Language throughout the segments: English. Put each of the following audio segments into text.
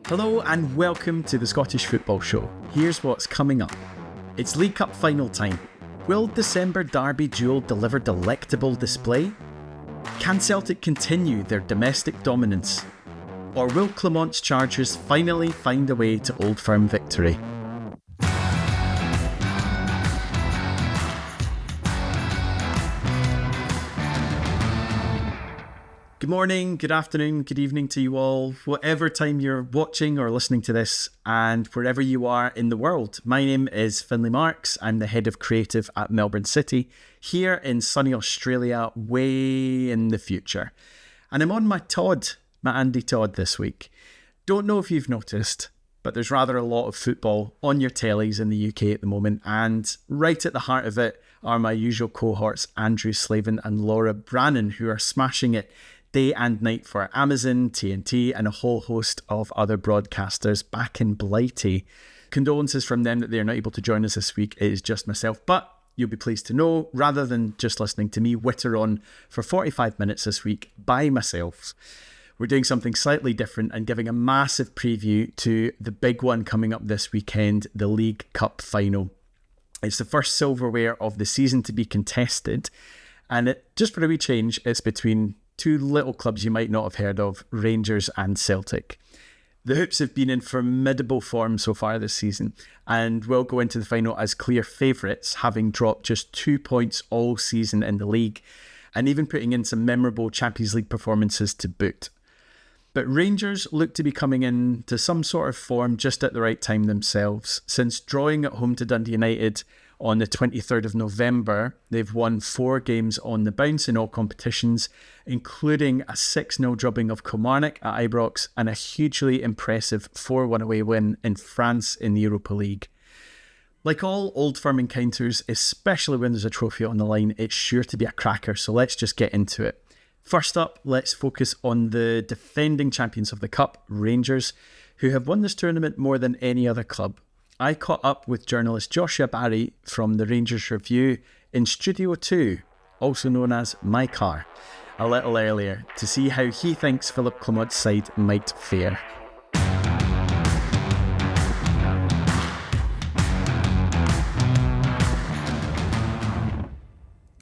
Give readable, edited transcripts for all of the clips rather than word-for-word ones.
Hello and welcome to the Scottish Football Show. Here's what's coming up. It's League Cup final time. Will December Derby duel deliver delectable display? Can Celtic continue their domestic dominance? Or will Clermont's Chargers finally find a way to Old Firm victory? Good morning, good afternoon, good evening to you all, whatever time you're watching or listening to this, and wherever you are in the world. My name is Findlay Marks. I'm the head of creative at Melbourne City, here in sunny Australia, way in the future. And I'm on my Andy Todd this week. Don't know if you've noticed, but there's rather a lot of football on your tellies in the UK at the moment, and right at the heart of it are my usual cohorts, Andrew Slavin and Laura Brannan, who are smashing it day and night for Amazon, TNT, and a whole host of other broadcasters back in Blighty. Condolences from them that they're not able to join us this week. It is just myself, but you'll be pleased to know, rather than just listening to me witter on for 45 minutes this week by myself, we're doing something slightly different and giving a massive preview to the big one coming up this weekend, the League Cup final. It's the first silverware of the season to be contested, and just for a wee change, it's between two little clubs you might not have heard of, Rangers and Celtic. The Hoops have been in formidable form so far this season and will go into the final as clear favourites, having dropped just 2 points all season in the league and even putting in some memorable Champions League performances to boot. But Rangers look to be coming into some sort of form just at the right time themselves. Since drawing at home to Dundee United on the 23rd of November, they've won 4 games on the bounce in all competitions, including a 6-0 drubbing of Kilmarnock at Ibrox and a hugely impressive 4-1 away win in France in the Europa League. Like all Old Firm encounters, especially when there's a trophy on the line, it's sure to be a cracker, so let's just get into it. First up, let's focus on the defending champions of the Cup, Rangers, who have won this tournament more than any other club. I caught up with journalist Joshua Barrie from the Rangers Review in Studio 2, also known as My Car, a little earlier, to see how he thinks Philippe Clermont's side might fare.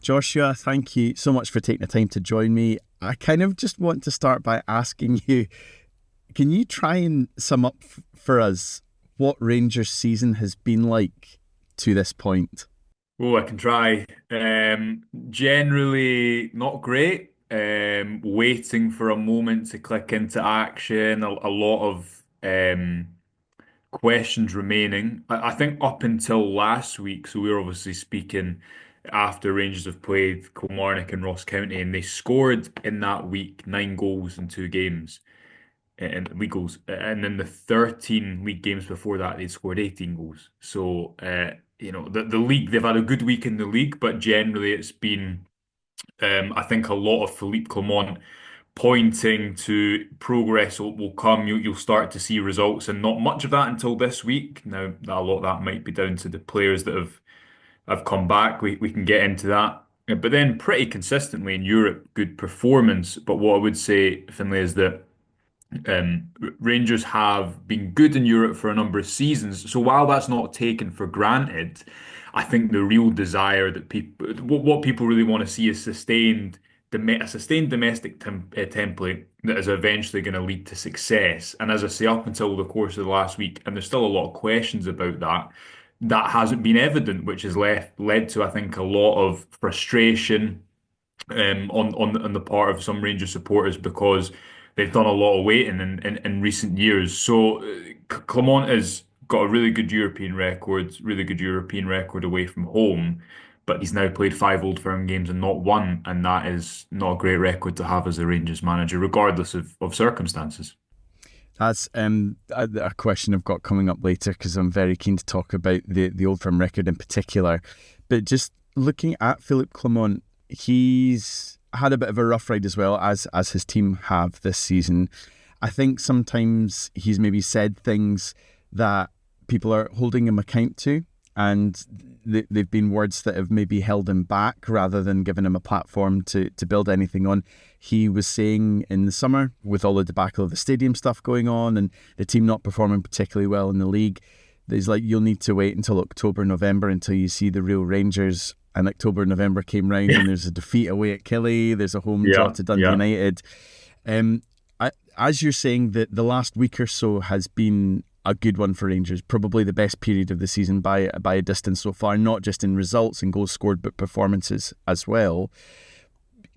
Joshua, thank you so much for taking the time to join me. I kind of just want to start by asking you, can you try and sum up for us what Rangers' season has been like to this point? Oh, I can try. Generally not great. Waiting for a moment to click into action. A lot of questions remaining. I think up until last week, so we were obviously speaking after Rangers have played Kilmarnock and Ross County, and they scored in that week 9 goals in 2 games. And league goals, and then the 13 league games before that, they'd scored 18 goals. So, the league, they've had a good week in the league, but generally it's been, I think, a lot of Philippe Clermont pointing to progress will come. You'll start to see results, and not much of that until this week. Now, a lot of that might be down to the players that have come back. We can get into that. But then pretty consistently in Europe, good performance. But what I would say, Finlay, is that Rangers have been good in Europe for a number of seasons. So while that's not taken for granted, I think the real desire that what people really want to see is a sustained domestic template that is eventually going to lead to success. And as I say, up until the course of the last week, and there's still a lot of questions about that, that hasn't been evident, which has led to, I think, a lot of frustration on the part of some Rangers supporters because they've done a lot of waiting in recent years. So Clermont has got a really good European record away from home, but he's now played 5 Old Firm games and not one, and that is not a great record to have as a Rangers manager, regardless of circumstances. That's a question I've got coming up later because I'm very keen to talk about the Old Firm record in particular. But just looking at Philippe Clermont, he's had a bit of a rough ride as well as his team have this season. I think sometimes he's maybe said things that people are holding him account to, and they've been words that have maybe held him back rather than giving him a platform to build anything on. He was saying in the summer, with all the debacle of the stadium stuff going on and the team not performing particularly well in the league, there's like, you'll need to wait until October, November until you see the real Rangers. And October, November came round and there's a defeat away at Killie, there's a home draw Yeah, to Dundee yeah. United. Um, as you're saying, that the last week or so has been a good one for Rangers, probably the best period of the season by a distance so far, not just in results and goals scored, but performances as well.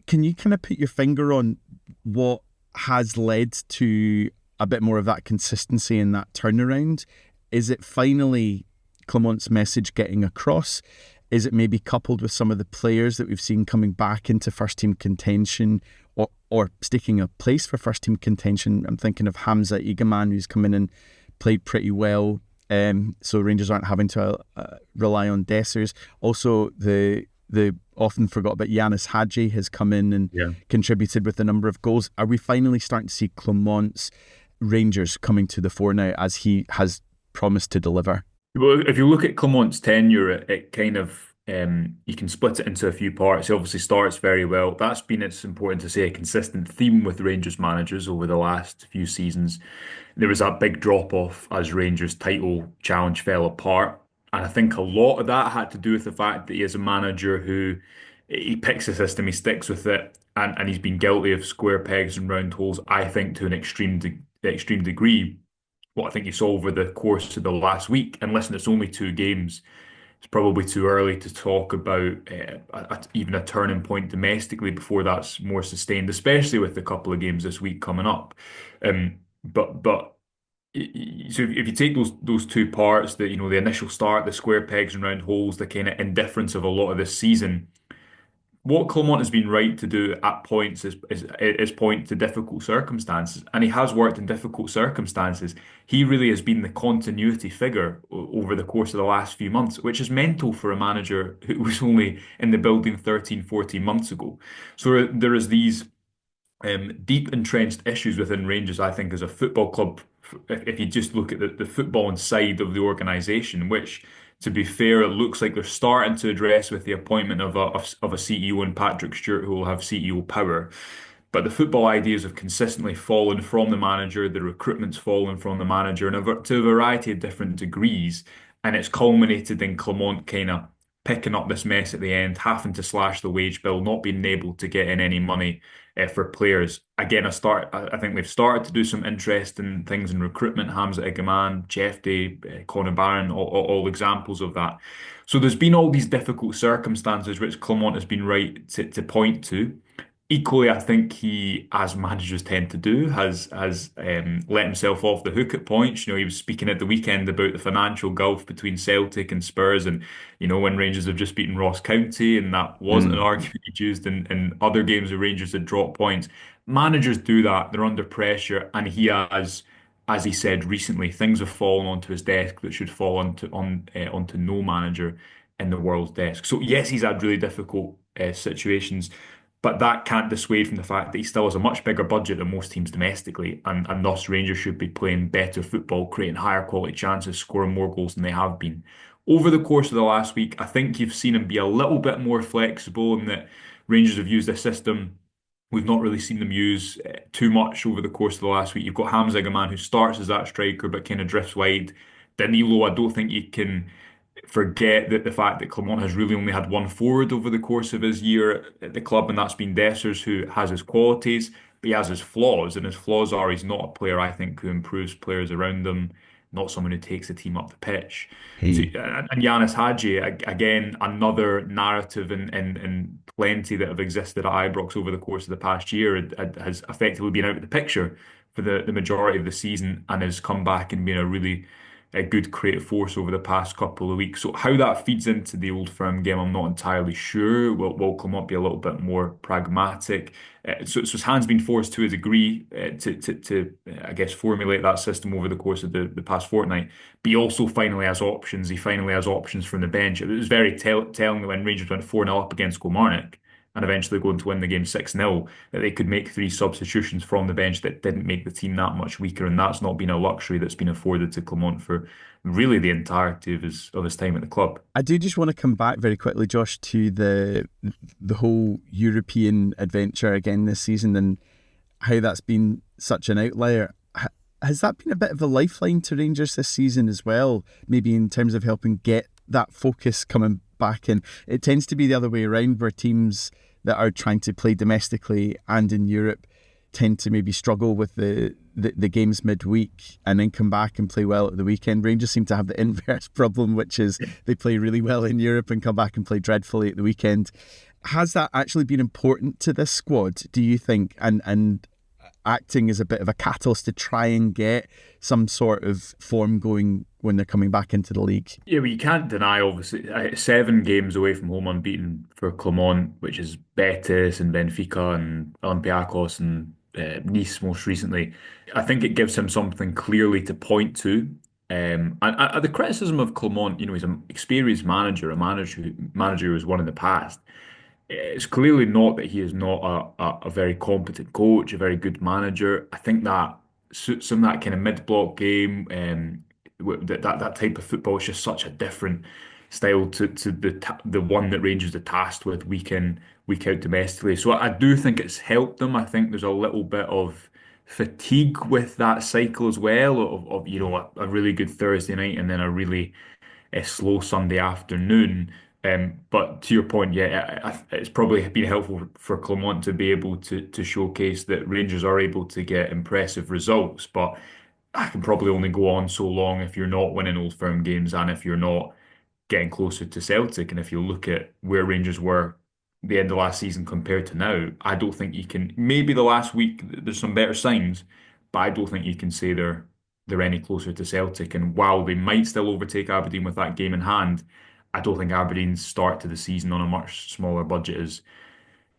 Can you kind of put your finger on what has led to a bit more of that consistency and that turnaround? Is it finally Clement's message getting across? Is it maybe coupled with some of the players that we've seen coming back into first team contention or sticking a place for first team contention? I'm thinking of Hamza Igaman, who's come in and played pretty well. So Rangers aren't having to rely on Dessers. Also, the often forgot about Yanis Hadji has come in and contributed with a number of goals. Are we finally starting to see Clement's Rangers coming to the fore now, as he has promised to deliver? Well, if you look at Clement's tenure, it kind of you can split it into a few parts. He obviously starts very well. That's been, it's important to say, a consistent theme with Rangers managers over the last few seasons. There was that big drop off as Rangers' title challenge fell apart, and I think a lot of that had to do with the fact that he is a manager who he picks a system, he sticks with it, and he's been guilty of square pegs and round holes. I think to an extreme degree. What I think you saw over the course of the last week. And listen, it's only 2 games. It's probably too early to talk about even a turning point domestically before that's more sustained, especially with a couple of games this week coming up. But so if you take those two parts, that the initial start, the square pegs and round holes, the kind of indifference of a lot of this season, what Clement has been right to do at points is point to difficult circumstances, and he has worked in difficult circumstances. He really has been the continuity figure over the course of the last few months, which is mental for a manager who was only in the building 13, 14 months ago. So there is these deep entrenched issues within Rangers, I think, as a football club. If you just look at the footballing side of the organisation, which, to be fair, it looks like they're starting to address with the appointment of a CEO in Patrick Stewart, who will have CEO power. But the football ideas have consistently fallen from the manager, the recruitment's fallen from the manager, and to a variety of different degrees. And it's culminated in Clement kind of picking up this mess at the end, having to slash the wage bill, not being able to get in any money for players. Again, I think they've started to do some interesting things in recruitment. Hamza Igaman, Chefty, Conor Barron, all examples of that. So there's been all these difficult circumstances which Clement has been right to point to. Equally, I think he, as managers tend to do, has let himself off the hook at points. He was speaking at the weekend about the financial gulf between Celtic and Spurs, and when Rangers have just beaten Ross County, and that wasn't an Mm. argument he used in other games where Rangers had dropped points. Managers do that; they're under pressure, and he has, as he said recently, things have fallen onto his desk that should fall onto no manager in the world's desk. So yes, he's had really difficult situations. But that can't dissuade from the fact that he still has a much bigger budget than most teams domestically, and thus Rangers should be playing better football, creating higher quality chances, scoring more goals than they have been. Over the course of the last week, I think you've seen him be a little bit more flexible in that Rangers have used a system we've not really seen them use too much over the course of the last week. You've got Hamza, a man who starts as that striker but kind of drifts wide. Danilo, I don't think you can forget that the fact that Clement has really only had one forward over the course of his year at the club, and that's been Dessers, who has his qualities, but he has his flaws. And his flaws are he's not a player, I think, who improves players around him, not someone who takes the team up the pitch. So, He and Yanis Hadji, again, another narrative and plenty that have existed at Ibrox over the course of the past year has effectively been out of the picture for the majority of the season, and has come back and been a good creative force over the past couple of weeks. So how that feeds into the Old Firm game, I'm not entirely sure. Will Clement be a little bit more pragmatic? So his hand's been forced to a degree to I guess formulate that system over the course of the past fortnight. But he also finally has options. He finally has options from the bench. It was very telling that when Rangers went 4-0 up against Kilmarnock, and eventually going to win the game 6-0, that they could make three substitutions from the bench that didn't make the team that much weaker. And that's not been a luxury that's been afforded to Clement for really the entirety of his time at the club. I do just want to come back very quickly, Josh, to the whole European adventure again this season and how that's been such an outlier. Has that been a bit of a lifeline to Rangers this season as well? Maybe in terms of helping get that focus coming back in. It tends to be the other way around, where teams that are trying to play domestically and in Europe tend to maybe struggle with the games midweek and then come back and play well at the weekend. Rangers seem to have the inverse problem, which is they play really well in Europe and come back and play dreadfully at the weekend. Has that actually been important to this squad, do you think? And acting as a bit of a catalyst to try and get some sort of form going when they're coming back into the league? Yeah, well, you can't deny, obviously, 7 games away from home unbeaten for Clement, which is Betis and Benfica and Olympiacos and Nice most recently. I think it gives him something clearly to point to. And the criticism of Clement, he's an experienced manager, a manager who has won in the past. It's clearly not that he is not a very competent coach, a very good manager. I think that suits him, that kind of mid-block game, that type of football is just such a different style to the one that Rangers are tasked with week in, week out domestically. So I do think it's helped them. I think there's a little bit of fatigue with that cycle as well of a really good Thursday night and then a really a slow Sunday afternoon. But to your point, yeah, it's probably been helpful for Clement to be able to showcase that Rangers are able to get impressive results. But I can probably only go on so long if you're not winning Old Firm games and if you're not getting closer to Celtic. And if you look at where Rangers were the end of last season compared to now, I don't think you can. Maybe the last week there's some better signs, but I don't think you can say they're any closer to Celtic. And while they might still overtake Aberdeen with that game in hand, I don't think Aberdeen's start to the season on a much smaller budget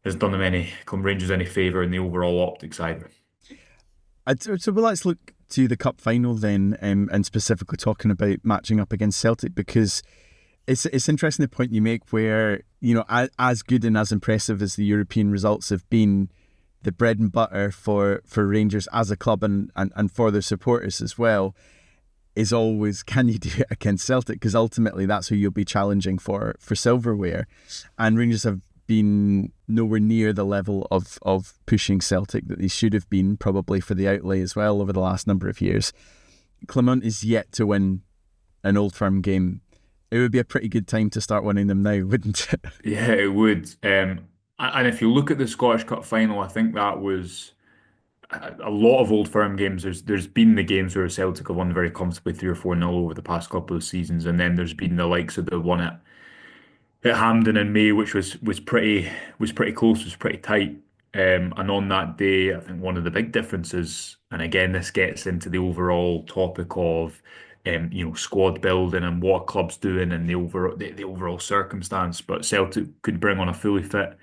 has done them any Rangers any favour in the overall optics either. So well, let's look to the cup final then, and specifically talking about matching up against Celtic, because it's interesting the point you make where, as good and as impressive as the European results have been, the bread and butter for Rangers as a club and for their supporters as well is always, can you do it against Celtic? Because ultimately that's who you'll be challenging for silverware. And Rangers have been nowhere near the level of pushing Celtic that they should have been, probably for the outlay as well over the last number of years. Clement is yet to win an Old Firm game. It would be a pretty good time to start winning them now, wouldn't it? Yeah, it would. And if you look at the Scottish Cup final, I think that was a lot of Old Firm games. There's been the games where Celtic have won very comfortably 3 or 4-0 over the past couple of seasons, and then there's been the likes of the one at Hampden in May, which was pretty close, was pretty tight. And on that day, I think one of the big differences, and again, this gets into the overall topic of squad building and what clubs doing and the overall circumstance. But Celtic could bring on a fully fit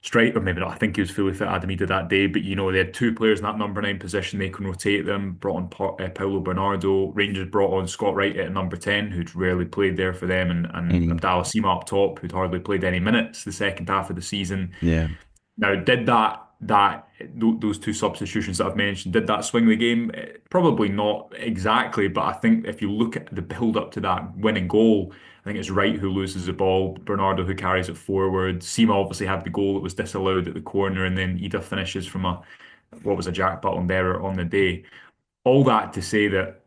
striker, or maybe not. I think he was fully fit, Adam Ida, that day. But they had two players in that number 9 position. They can rotate them. Brought on Paulo Bernardo. Rangers brought on Scott Wright at number 10, who'd rarely played there for them, and Mm. Abdallah Sima up top, who'd hardly played any minutes the second half of the season. Yeah. Now, did those two substitutions that I've mentioned, did that swing the game? Probably not exactly, but I think if you look at the build up to that winning goal, I think it's Wright who loses the ball, Bernardo who carries it forward. Sima obviously had the goal that was disallowed at the corner, and then Ida finishes from what was a Jack Butland error on the day. All that to say that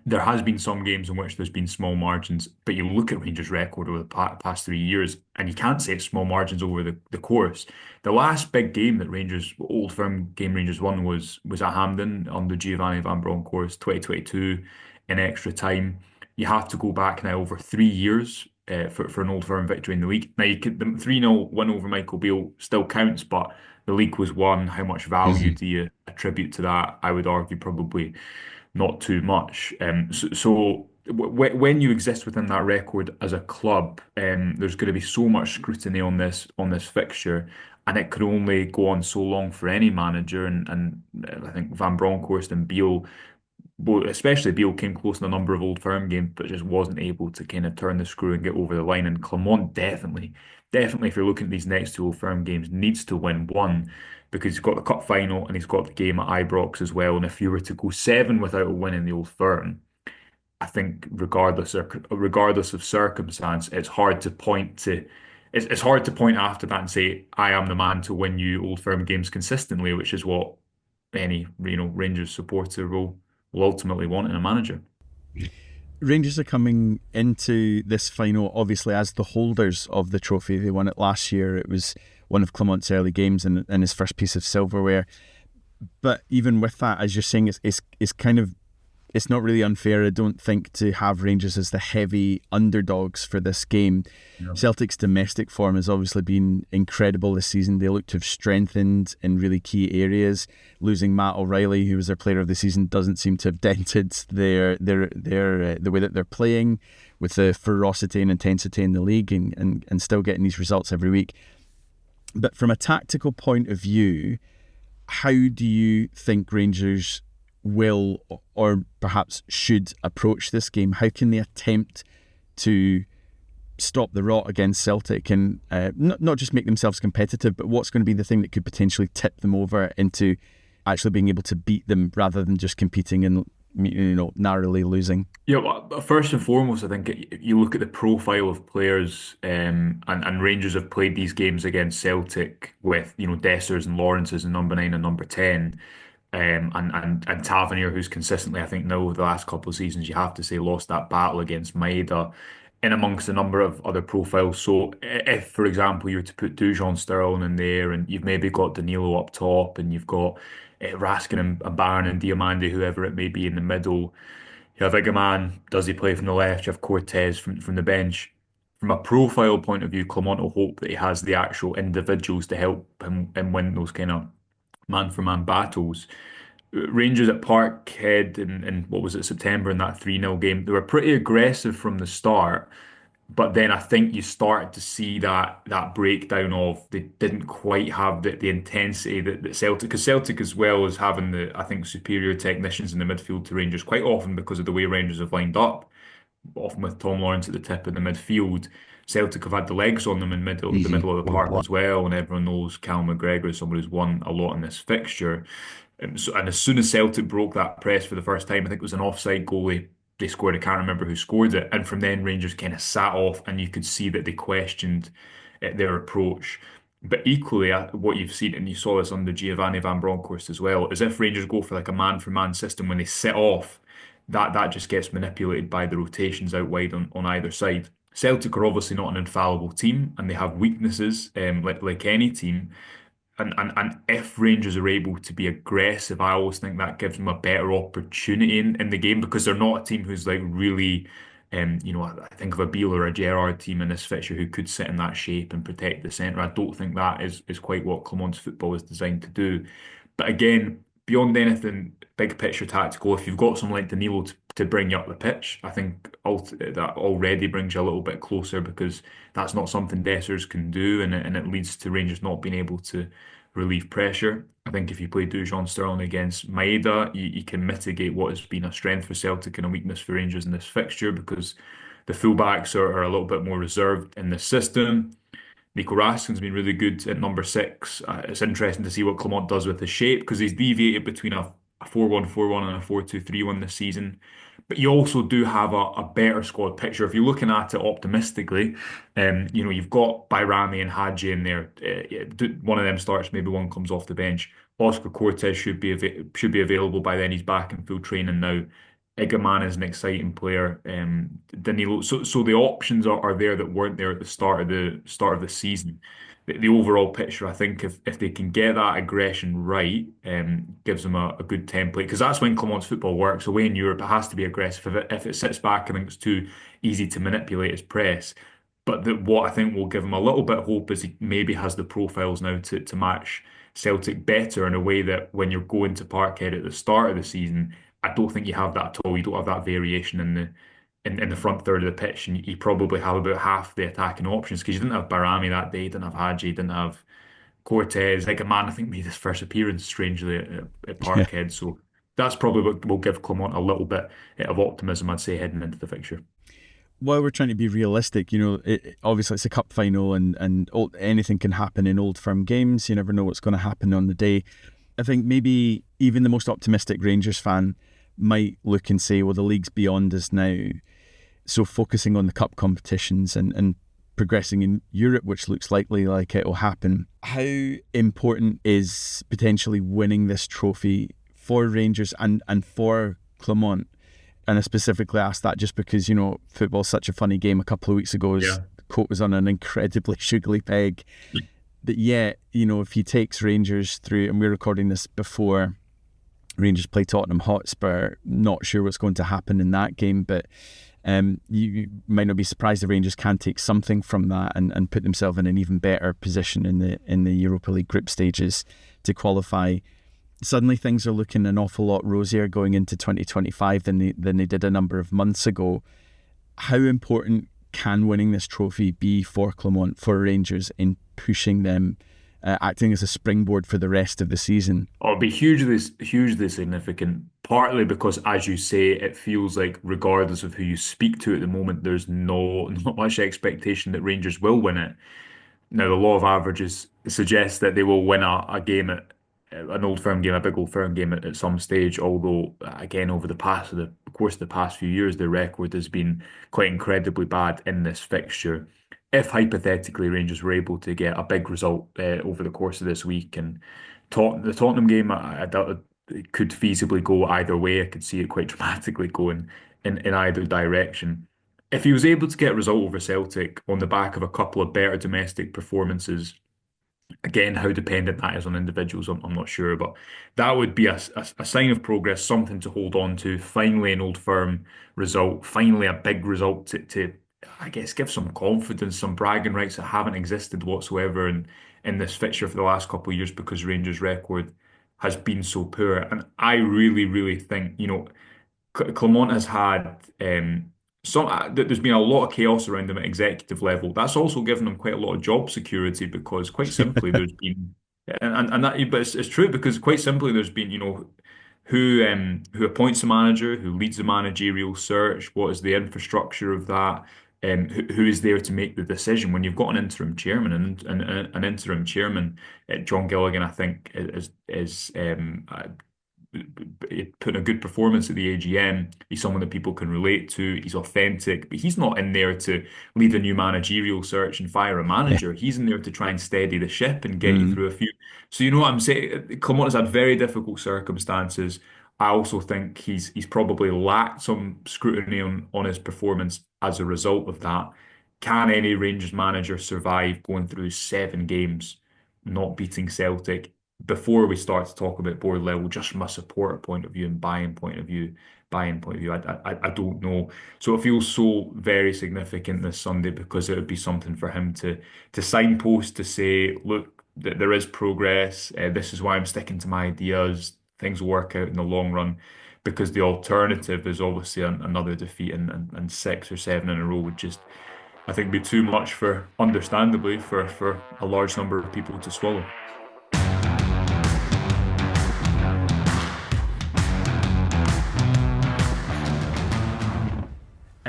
there has been some games in which there's been small margins, but you look at Rangers' record over the past 3 years, and you can't say it's small margins over the course. The last big game that Old Firm game Rangers won was at Hampden on the Giovanni Van Bronckhorst 2022 in extra time. You have to go back now over 3 years for an Old Firm victory in the league. Now, the 3-0 win over Michael Beale still counts, but the league was won. How much value Mhm. do you attribute to that? I would argue probably not too much. When you exist within that record as a club, there's going to be so much scrutiny on this fixture, and it could only go on so long for any manager. And I think Van Bronckhorst and Beale especially Beale came close in a number of Old Firm games, but just wasn't able to kind of turn the screw and get over the line. And Clermont definitely, if you're looking at these next two Old Firm games, needs to win one because he's got the cup final and he's got the game at Ibrox as well. And if you were to go seven without a win in the Old Firm, I think regardless of circumstance, it's hard to point after that and say I am the man to win you Old Firm games consistently, which is what any Rangers supporter will ultimately want in a manager. Rangers are coming into this final obviously as the holders of the trophy. They won it last year. It was one of Clemont's early games and his first piece of silverware. But even with that, as you're saying, it's kind of, it's not really unfair, I don't think, to have Rangers as the heavy underdogs for this game. Yeah. Celtic's domestic form has obviously been incredible this season. They look to have strengthened in really key areas. Losing Matt O'Reilly, who was their player of the season, doesn't seem to have dented the way that they're playing, with the ferocity and intensity in the league, and still getting these results every week. But from a tactical point of view, how do you think Rangers will or perhaps should approach this game? How can they attempt to stop the rot against Celtic and not just make themselves competitive, but what's going to be the thing that could potentially tip them over into actually being able to beat them rather than just competing and narrowly losing? Yeah, well, first and foremost, I think you look at the profile of players, and Rangers have played these games against Celtic with Dessers and Lawrences and number 9 and number 10. And Tavernier, who's consistently, I think, now over the last couple of seasons, you have to say, lost that battle against Maeda in amongst a number of other profiles. So if, for example, you were to put Dujon Sterling in there and you've maybe got Danilo up top and you've got Raskin and Barron and Diamande, whoever it may be in the middle, you have Igaman, does he play from the left? You have Cortez from the bench. From a profile point of view, Clement will hope that he has the actual individuals to help him and win those kind of man-for-man battles. Rangers at Parkhead in what was it, September, in that 3-0 game, they were pretty aggressive from the start, but then I think you started to see that breakdown of they didn't quite have the intensity that Celtic, because Celtic as well as having I think superior technicians in the midfield to Rangers quite often because of the way Rangers have lined up, often with Tom Lawrence at the tip of the midfield. Celtic have had the legs on them in the middle of the park as well, and everyone knows Cal McGregor is someone who's won a lot in this fixture. And as soon as Celtic broke that press for the first time, I think it was an offside goalie they scored. I can't remember who scored it. And from then, Rangers kind of sat off, and you could see that they questioned their approach. But equally, what you've seen, and you saw this under Giovanni Van Bronckhorst as well, is if Rangers go for like a man-for-man system when they sit off, that just gets manipulated by the rotations out wide on either side. Celtic are obviously not an infallible team, and they have weaknesses, like any team. And if Rangers are able to be aggressive, I always think that gives them a better opportunity in the game because they're not a team who's like really, I think of a Beale or a Gerrard team in this fixture who could sit in that shape and protect the centre. I don't think that is quite what Clement's football is designed to do. But again, beyond anything, big picture tactical, if you've got someone like Danilo to bring you up the pitch, I think that already brings you a little bit closer because that's not something Dessers can do, and it leads to Rangers not being able to relieve pressure. I think if you play Dujon Sterling against Maeda, you can mitigate what has been a strength for Celtic and a weakness for Rangers in this fixture because the fullbacks are a little bit more reserved in the system. Nico Raskin's been really good at number 6. It's interesting to see what Clement does with his shape because he's deviated between a 4-1-4-1 and a 4-2-3-1 this season. But you also do have a better squad picture. If you're looking at it optimistically, you've got Bayrami and Hadji in there. One of them starts, maybe one comes off the bench. Oscar Cortez should be available by then. He's back in full training now. Igaman is an exciting player. Danilo. So the options are there that weren't there at the start of the season. The overall picture, I think, if they can get that aggression right, gives them a good template because that's when Clement's football works. Away in Europe, it has to be aggressive. If it sits back, I think it's too easy to manipulate his press. But what I think will give him a little bit of hope is he maybe has the profiles now to match Celtic better in a way that when you're going to Parkhead at the start of the season, I don't think you have that at all. You don't have that variation in the front third of the pitch, and you probably have about half the attacking options because you didn't have Barami that day, you didn't have Hadji, you didn't have Cortez. Like a man, I think made his first appearance strangely at Yeah. Parkhead. So that's probably what will give Clermont a little bit of optimism, I'd say, heading into the fixture. While we're trying to be realistic, obviously it's a cup final and anything can happen in Old Firm games. You never know what's going to happen on the day. I think maybe even the most optimistic Rangers fan might look and say, well, the league's beyond us now. So focusing on the cup competitions and progressing in Europe, which looks likely like it will happen. How important is potentially winning this trophy for Rangers and for Clermont? And I specifically asked that just because, football's such a funny game. A couple of weeks ago, his coat was on an incredibly sugary peg. But yet, if he takes Rangers through, and we're recording this before Rangers play Tottenham Hotspur, not sure what's going to happen in that game, but you might not be surprised if Rangers can take something from that and put themselves in an even better position in the Europa League group stages to qualify. Suddenly things are looking an awful lot rosier going into 2025 than they did a number of months ago. How important can winning this trophy be for Clermont, for Rangers, in pushing them, acting as a springboard for the rest of the season? Oh, it'll be hugely significant, partly because, as you say, it feels like regardless of who you speak to at the moment, there's not much expectation that Rangers will win it. Now, the law of averages suggests that they will win a game at an Old Firm game, a big Old Firm game at some stage. Although, again, over the course of the past few years, the record has been quite incredibly bad in this fixture. If hypothetically Rangers were able to get a big result over the course of this week, and the Tottenham game, I doubt it could feasibly go either way. I could see it quite dramatically going in either direction. If he was able to get a result over Celtic on the back of a couple of better domestic performances, again, how dependent that is on individuals, I'm not sure, but that would be a sign of progress, something to hold on to. Finally, an Old Firm result, finally a big result to I guess, give some confidence, some bragging rights that haven't existed whatsoever in this fixture for the last couple of years because Rangers' record has been so poor. And I really, really think, Clermont has had there's been a lot of chaos around them at executive level. That's also given them quite a lot of job security because quite simply there's been and that but it's true because quite simply there's been who appoints a manager, who leads the managerial search, what is the infrastructure of that, who is there to make the decision when you've got an interim chairman and an interim chairman, John Gilligan, I think is putting a good performance at the AGM. He's someone that people can relate to. He's authentic, but he's not in there to lead a new managerial search and fire a manager. He's in there to try and steady the ship and get you through a few. So you know what I'm saying? Clermont has had very difficult circumstances. I also think he's probably lacked some scrutiny on his performance as a result of that. Can any Rangers manager survive going through 7 games, not beating Celtic? Before we start to talk about board level, just from a supporter point of view and buy-in point of view, I don't know. So it feels so very significant this Sunday because it would be something for him to signpost to say, look, that there is progress. This is why I'm sticking to my ideas. Things will work out in the long run. Because the alternative is obviously another defeat and 6 or 7 in a row would just, I think, be too much understandably, for a large number of people to swallow.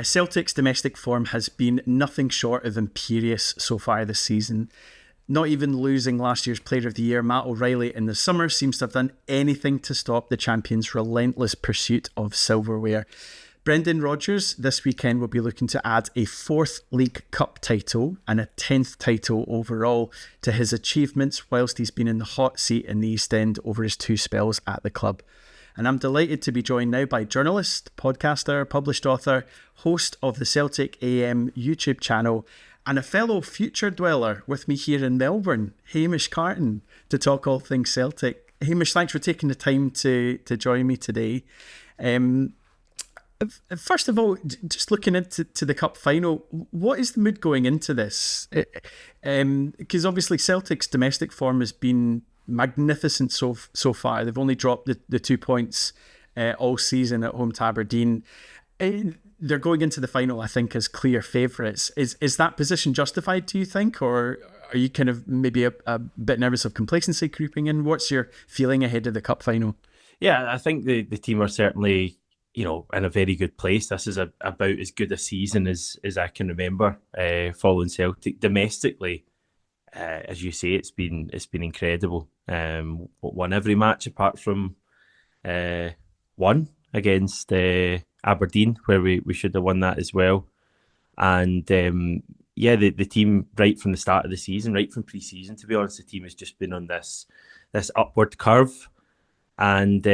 Celtic's domestic form has been nothing short of imperious so far this season. Not even losing last year's Player of the Year, Matt O'Reilly, in the summer seems to have done anything to stop the champions' relentless pursuit of silverware. Brendan Rodgers this weekend will be looking to add a 4th League Cup title and a 10th title overall to his achievements whilst he's been in the hot seat in the East End over his 2 spells at the club. And I'm delighted to be joined now by journalist, podcaster, published author, host of the Celtic AM YouTube channel, and a fellow future dweller with me here in Melbourne, Hamish Carton, to talk all things Celtic. Hamish, thanks for taking the time to join me today. First of all, just looking into the cup final, what is the mood going into this? Because obviously Celtic's domestic form has been magnificent so far. They've only dropped the 2 points all season at home to Aberdeen. They're going into the final, I think, as clear favourites. Is that position justified, do you think? Or are you kind of maybe a bit nervous of complacency creeping in? What's your feeling ahead of the cup final? Yeah, I think the team are certainly, in a very good place. This is about as good a season as I can remember following Celtic domestically. As you say, it's been incredible. Won every match apart from uh, one against Aberdeen, where we should have won that as well. And yeah, the team right from the start of the season, right from pre-season, to be honest, the team has just been on this upward curve. And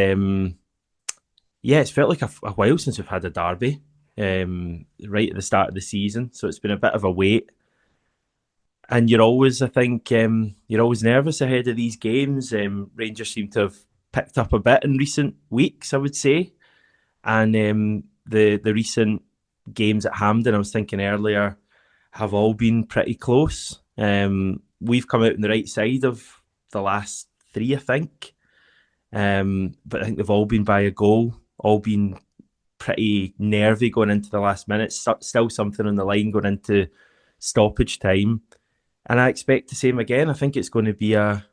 yeah, it's felt like a while since we've had a derby right at the start of the season. So it's been a bit of a wait. And you're always, I think, you're always nervous ahead of these games. Rangers seem to have picked up a bit in recent weeks, I would say. And the recent games at Hampden, I was thinking earlier, have all been pretty close. We've come out on the right side of the last three, I think. But I think they've all been by a goal, all been pretty nervy going into the last minute. Still something on the line going into stoppage time, and I expect the same again. I think it's going to be a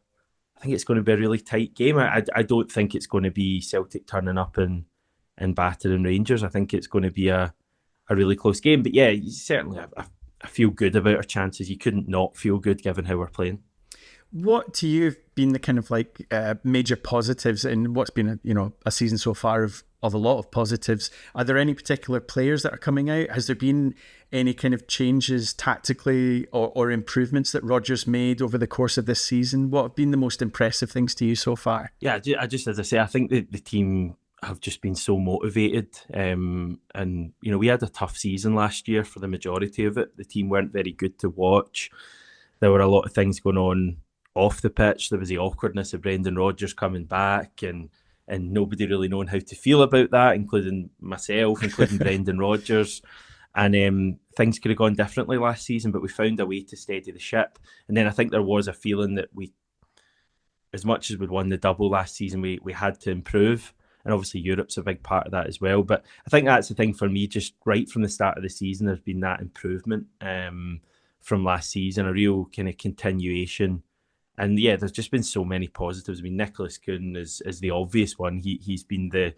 really tight game. I don't think it's going to be Celtic turning up and battering Rangers. I think it's going to be a really close game. But yeah, certainly I feel good about our chances. You couldn't not feel good given how we're playing. What to you have been the kind of major positives in what's been a season so far of a lot of positives? Are there any particular players that are coming out? Has there been any kind of changes tactically or improvements that Rodgers made over the course of this season? What have been the most impressive things to you so far? Yeah, I just as I say, I think the team have just been so motivated. And we had a tough season last year for the majority of it. The team weren't very good to watch. There were a lot of things going on off the pitch. There was the awkwardness of Brendan Rodgers coming back and nobody really knowing how to feel about that, including myself, including Brendan Rodgers. And things could have gone differently last season, but we found a way to steady the ship. And then I think there was a feeling that we, as much as we'd won the double last season, we had to improve. And obviously Europe's a big part of that as well. But I think that's the thing for me, just right from the start of the season, there's been that improvement from last season, a real kind of continuation. And yeah, there's just been so many positives. I mean, Nicholas Kuhn is the obvious one. He's been the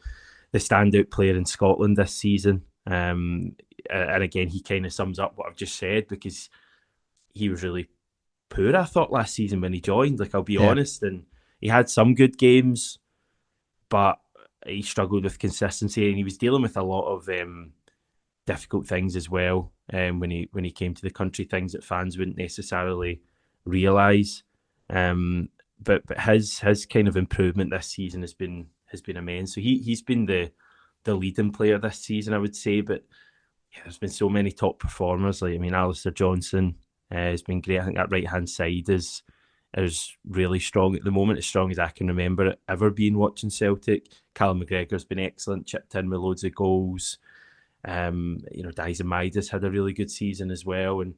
standout player in Scotland this season. And again, he kind of sums up what I've just said, because he was really poor, I thought, last season when he joined. Like, I'll be honest. And he had some good games, but he struggled with consistency, and he was dealing with a lot of difficult things as well when he came to the country, things that fans wouldn't necessarily realise. But his kind of improvement this season has been immense. So he's been the leading player this season, I would say. But yeah, there's been so many top performers. Like, I mean, Alistair Johnson has been great. I think that right hand side is really strong at the moment, as strong as I can remember it ever being watching Celtic. Callum McGregor's been excellent, chipped in with loads of goals. Dyson Midas had a really good season as well, and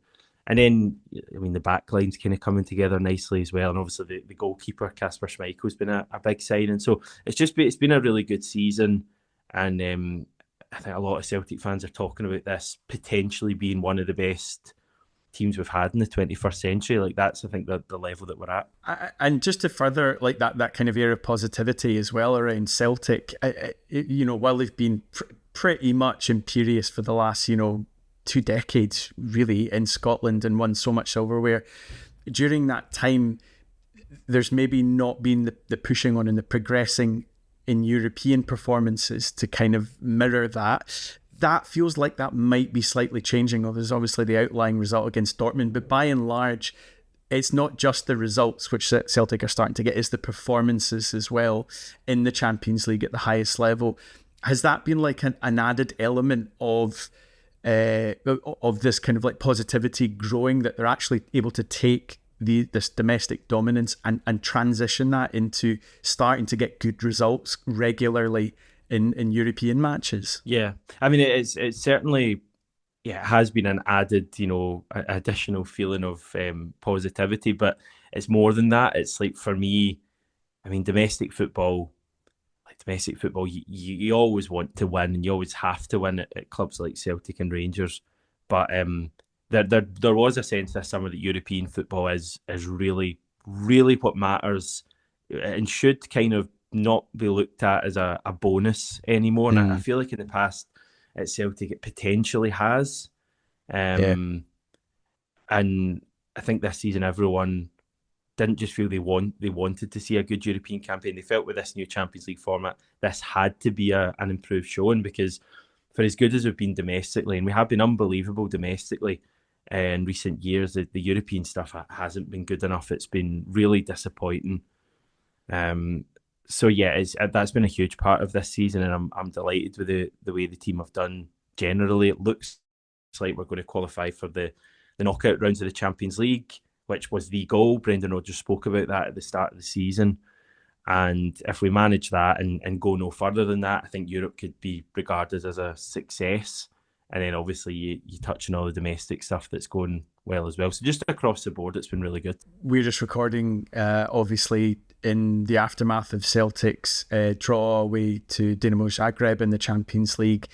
then, I mean, the back line's kind of coming together nicely as well. And obviously the goalkeeper, Kasper Schmeichel's been a big signing. So it's been a really good season. And I think a lot of Celtic fans are talking about this potentially being one of the best teams we've had in the 21st century. Like, that's, I think, the level that we're at. And just to further like that kind of air of positivity as well around Celtic, while they've been pretty much imperious for the last, 2 decades really in Scotland and won so much silverware, during that time there's maybe not been the pushing on and the progressing in European performances to kind of mirror that. That feels like that might be slightly changing. There's obviously the outlying result against Dortmund, but by and large it's not just the results which Celtic are starting to get, it's the performances as well in the Champions League at the highest level. Has that been like an added element of this kind of like positivity growing, that they're actually able to take this domestic dominance and transition that into starting to get good results regularly in European matches? Yeah, I mean, it's certainly, yeah, it has been an added, additional feeling of positivity, but it's more than that. It's like, for me, I mean, domestic football, you always want to win, and you always have to win at clubs like Celtic and Rangers. But there was a sense this summer that European football is really, really what matters, and should kind of not be looked at as a bonus anymore. And I feel like in the past at Celtic it potentially has. And I think this season everyone didn't just feel they wanted to see a good European campaign. They felt with this new Champions League format, this had to be an improved showing, because for as good as we've been domestically, and we have been unbelievable domestically in recent years, the European stuff hasn't been good enough. It's been really disappointing. So yeah, that's been a huge part of this season, and I'm delighted with the way the team have done generally. It looks like we're going to qualify for the knockout rounds of the Champions League, which was the goal. Brendan Rodgers spoke about that at the start of the season. And if we manage that and go no further than that, I think Europe could be regarded as a success. And then obviously you touch on all the domestic stuff that's going well as well. So just across the board, it's been really good. We're just recording, obviously, in the aftermath of Celtic's draw away to Dinamo Zagreb in the Champions League.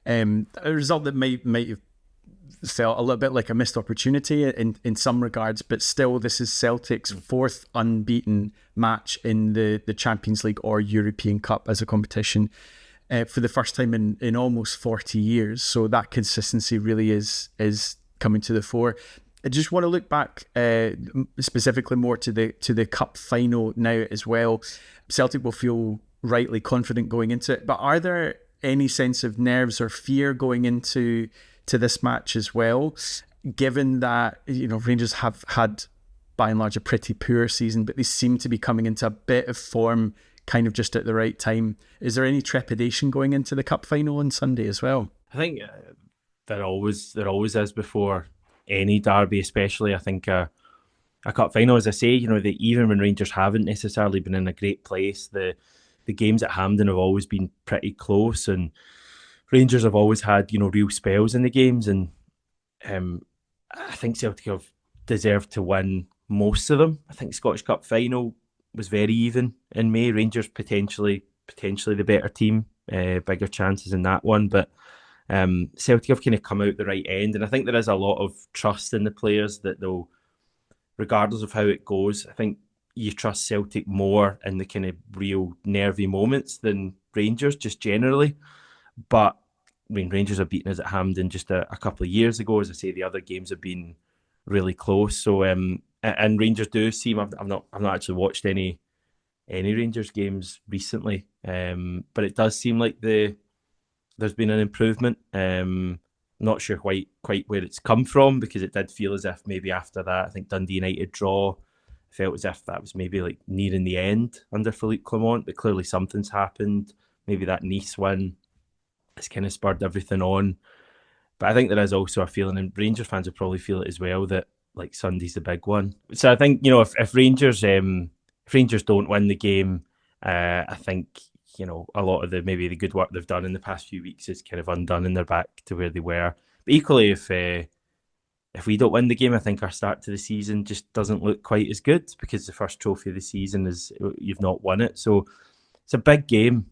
A result that might have felt a little bit like a missed opportunity in some regards, but still this is Celtic's fourth unbeaten match in the Champions League or European Cup as a competition for the first time in almost 40 years. So that consistency really is coming to the fore. I just want to look back specifically more to the cup final now as well. Celtic will feel rightly confident going into it, but are there any sense of nerves or fear going into this match as well, given that Rangers have had by and large a pretty poor season, but they seem to be coming into a bit of form kind of just at the right time? Is there any trepidation going into the cup final on Sunday as well? I think there always is before any derby, especially. I think a cup final, as I say, even when Rangers haven't necessarily been in a great place, the games at Hampden have always been pretty close, and Rangers have always had, real spells in the games, and I think Celtic have deserved to win most of them. I think Scottish Cup final was very even in May. Rangers potentially the better team, bigger chances in that one, but Celtic have kind of come out the right end, and I think there is a lot of trust in the players that they'll, regardless of how it goes, I think you trust Celtic more in the kind of real nervy moments than Rangers, just generally. But I mean, Rangers have beaten us at Hampden just a couple of years ago. As I say, the other games have been really close. So and Rangers do seem, I've not actually watched any Rangers games recently, but it does seem like there's been an improvement. Not sure quite where it's come from, because it did feel as if maybe after that, I think Dundee United draw, felt as if that was maybe like nearing the end under Philippe Clement, but clearly something's happened. Maybe that Nice win has kind of spurred everything on. But I think there is also a feeling, and Rangers fans will probably feel it as well, that like Sunday's the big one. So I think, if Rangers don't win the game, I think, a lot of the good work they've done in the past few weeks is kind of undone, and they're back to where they were. But equally, if we don't win the game, I think our start to the season just doesn't look quite as good, because the first trophy of the season is you've not won it. So it's a big game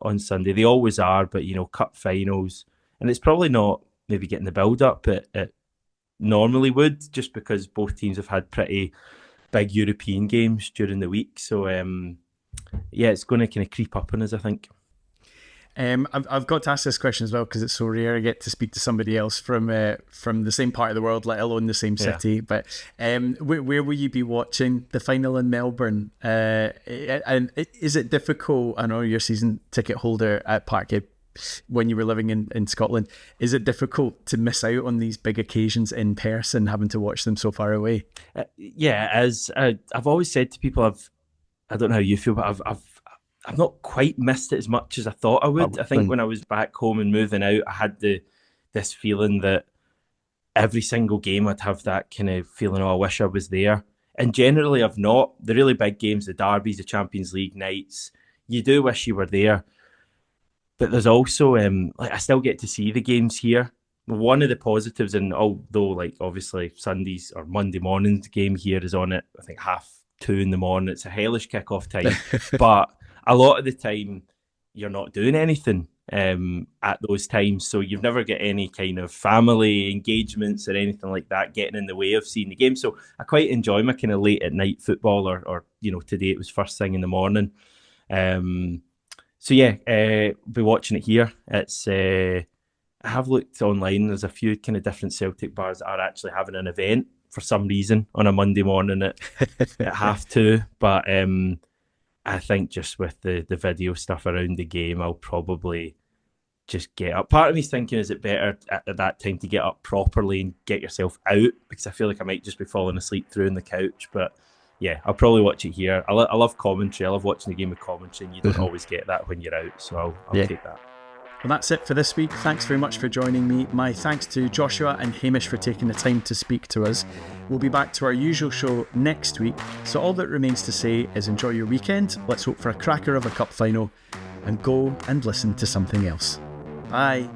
on Sunday. They always are, but cup finals, and it's probably not maybe getting the build up it normally would, just because both teams have had pretty big European games during the week. So it's going to kind of creep up on us, I think. I've got to ask this question as well, because it's so rare I get to speak to somebody else from the same part of the world, let alone the same city. Yeah. But where will you be watching the final in Melbourne? And is it difficult? I know you're a season ticket holder at Parkhead when you were living in Scotland. Is it difficult to miss out on these big occasions in person, having to watch them so far away? As I've always said to people, I don't know how you feel, but I've not quite missed it as much as I thought I would. I think when I was back home and moving out, I had this feeling that every single game I'd have that kind of feeling, I wish I was there. And generally I've not. The really big games, the derbies, the Champions League nights, you do wish you were there. But there's also, I still get to see the games here. One of the positives, and although obviously Sundays or Monday morning's game here is on at, I think, 2:30 in the morning, it's a hellish kick-off time. But a lot of the time, you're not doing anything at those times. So you've never got any kind of family engagements or anything like that getting in the way of seeing the game. So I quite enjoy my kind of late at night football, or today it was first thing in the morning. So yeah, be watching it here. It's I have looked online. There's a few kind of different Celtic bars that are actually having an event for some reason on a Monday morning at 2:30. But I think just with the video stuff around the game, I'll probably just get up. Part of me's thinking, is it better at that time to get up properly and get yourself out? Because I feel like I might just be falling asleep through on the couch. But yeah, I'll probably watch it here. I love commentary. I love watching the game with commentary, and you don't always get that when you're out. So I'll take that. Well, that's it for this week. Thanks very much for joining me. My thanks to Joshua and Hamish for taking the time to speak to us. We'll be back to our usual show next week. So all that remains to say is enjoy your weekend. Let's hope for a cracker of a cup final, and go and listen to something else. Bye.